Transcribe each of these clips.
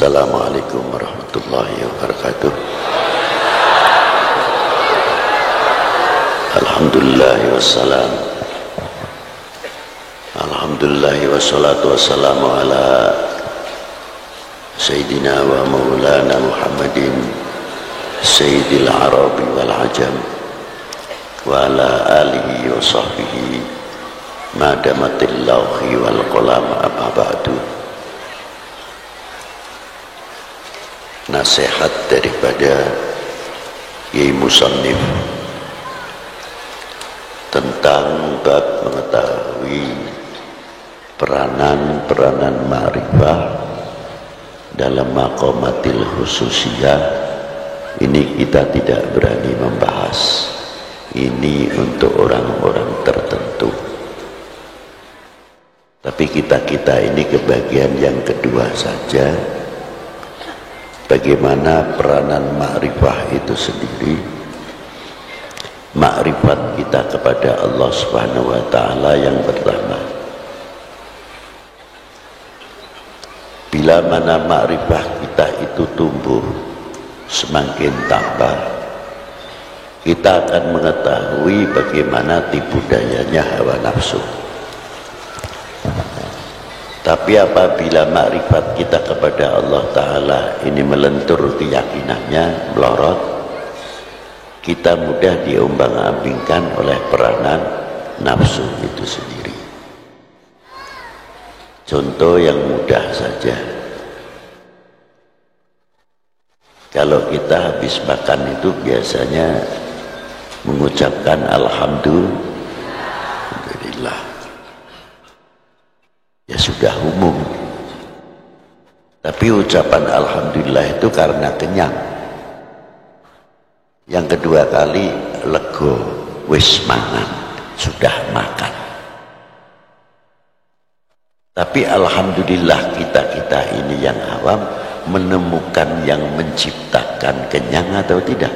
Assalamualaikum warahmatullahi wabarakatuh. Alhamdulillahi wassalam. Alhamdulillahi wassalatu wassalamu ala Sayyidina wa maulana Muhammadin Sayyidil Arabi wal Ajam wa ala alihi wa sahbihi madamatil lawhi wal qalam amma ba'du. Nasihat daripada Yai Musannif tentang bab mengetahui peranan ma'rifah dalam maqamatil khususiyah. Ini kita tidak berani membahas, ini untuk orang-orang tertentu. Tapi kita ini kebagian yang kedua saja, bagaimana peranan ma'rifah itu sendiri, ma'rifat kita kepada Allah Subhanahu wa ta'ala yang pertama. Bila mana ma'rifah kita itu tumbuh, semakin tambah, kita akan mengetahui bagaimana tipu dayanya hawa nafsu. Tapi apabila makrifat kita kepada Allah Ta'ala ini melentur keyakinannya, melorot, kita mudah diombang-ambingkan oleh peranan nafsu itu sendiri. Contoh yang mudah saja, kalau kita habis makan itu biasanya mengucapkan Alhamdulillah. Ya sudah umum. Tapi ucapan Alhamdulillah itu karena kenyang. Yang kedua kali lego, wis mangan, sudah makan. Tapi Alhamdulillah kita ini yang awam menemukan yang menciptakan kenyang atau tidak?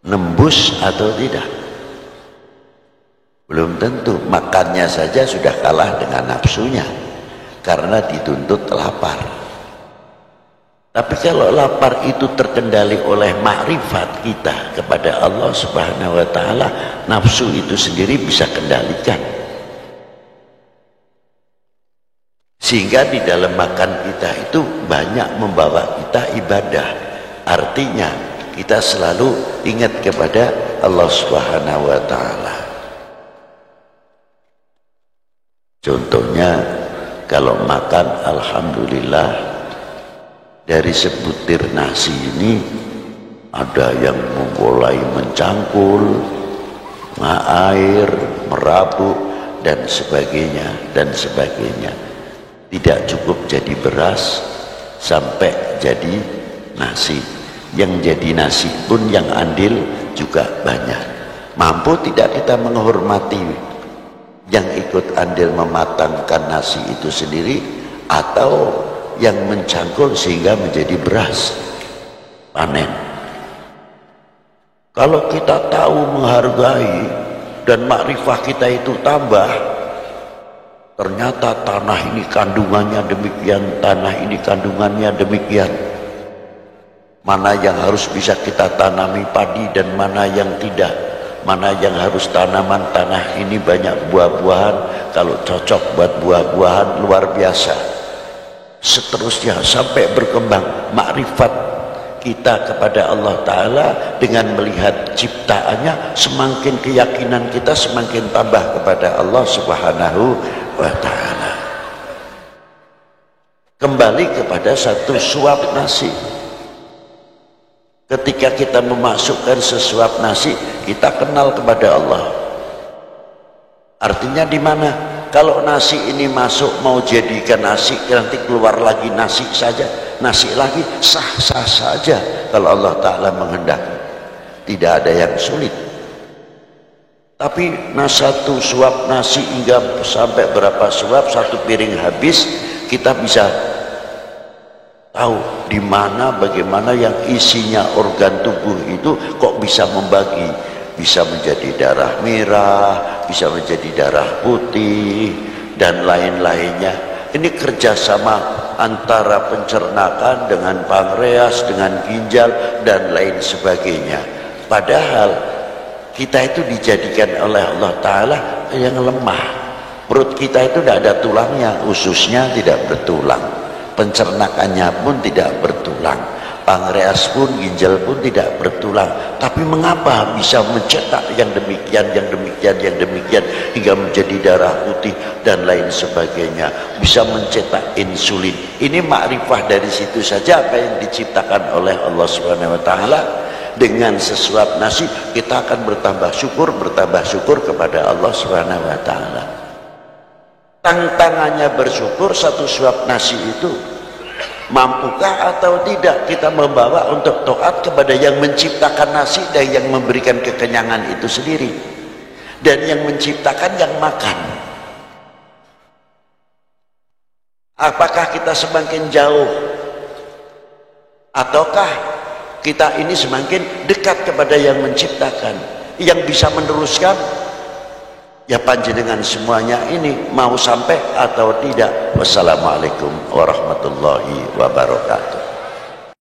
Nembus atau tidak? Belum tentu. Makannya saja sudah kalah dengan nafsunya karena dituntut lapar. Tapi kalau lapar itu terkendali oleh makrifat kita kepada Allah Subhanahu wa ta'ala, nafsu itu sendiri bisa kendalikan, sehingga di dalam makan kita itu banyak membawa kita ibadah. Artinya kita selalu ingat kepada Allah Subhanahu wa ta'ala. Contohnya kalau makan Alhamdulillah, dari sebutir nasi ini ada yang mulai mencangkul, air, merabuk dan sebagainya dan sebagainya. Tidak cukup jadi beras sampai jadi nasi. Yang jadi nasi pun yang andil juga banyak. Mampu tidak kita menghormati yang ikut andil mematangkan nasi itu sendiri, atau yang mencangkul sehingga menjadi beras panen? Kalau kita tahu menghargai dan makrifah kita itu tambah, ternyata tanah ini kandungannya demikian, tanah ini kandungannya demikian, mana yang harus bisa kita tanami padi dan mana yang tidak, mana yang harus tanaman tanah ini banyak buah-buahan, kalau cocok buat buah-buahan luar biasa. Seterusnya sampai berkembang makrifat kita kepada Allah Ta'ala dengan melihat ciptaannya, semakin keyakinan kita semakin tambah kepada Allah Subhanahu wa ta'ala. Kembali kepada satu suap nasi. Ketika kita memasukkan sesuap nasi, kita kenal kepada Allah. Artinya di mana? Kalau nasi ini masuk mau jadikan nasi, nanti keluar lagi nasi saja, nasi lagi, sah-sah saja kalau Allah Ta'ala menghendaki. Tidak ada yang sulit. Tapi satu suap nasi hingga sampai berapa suap, satu piring habis, kita bisa tahu di mana, bagaimana yang isinya organ tubuh itu kok bisa membagi. Bisa menjadi darah merah, bisa menjadi darah putih, dan lain-lainnya. Ini kerjasama antara pencernakan dengan pankreas, dengan ginjal dan lain sebagainya. Padahal kita itu dijadikan oleh Allah Ta'ala yang lemah. Perut kita itu tidak ada tulangnya, ususnya tidak bertulang, pencernakannya pun tidak bertulang, pankreas pun, ginjal pun tidak bertulang. Tapi mengapa bisa mencetak yang demikian, yang demikian, yang demikian hingga menjadi darah putih dan lain sebagainya, bisa mencetak insulin? Ini makrifah dari situ saja apa yang diciptakan oleh Allah Subhanahu wa taala. Dengan sesuap nasi kita akan bertambah syukur kepada Allah Subhanahu wa taala. Tantangannya bersyukur, satu suap nasi itu mampukah atau tidak kita membawa untuk taat kepada yang menciptakan nasi dan yang memberikan kekenyangan itu sendiri, dan yang menciptakan yang makan. Apakah kita semakin jauh ataukah kita ini semakin dekat kepada yang menciptakan, yang bisa meneruskan? Ya panjenengan semuanya ini mau sampai atau tidak. Wassalamualaikum warahmatullahi wabarakatuh.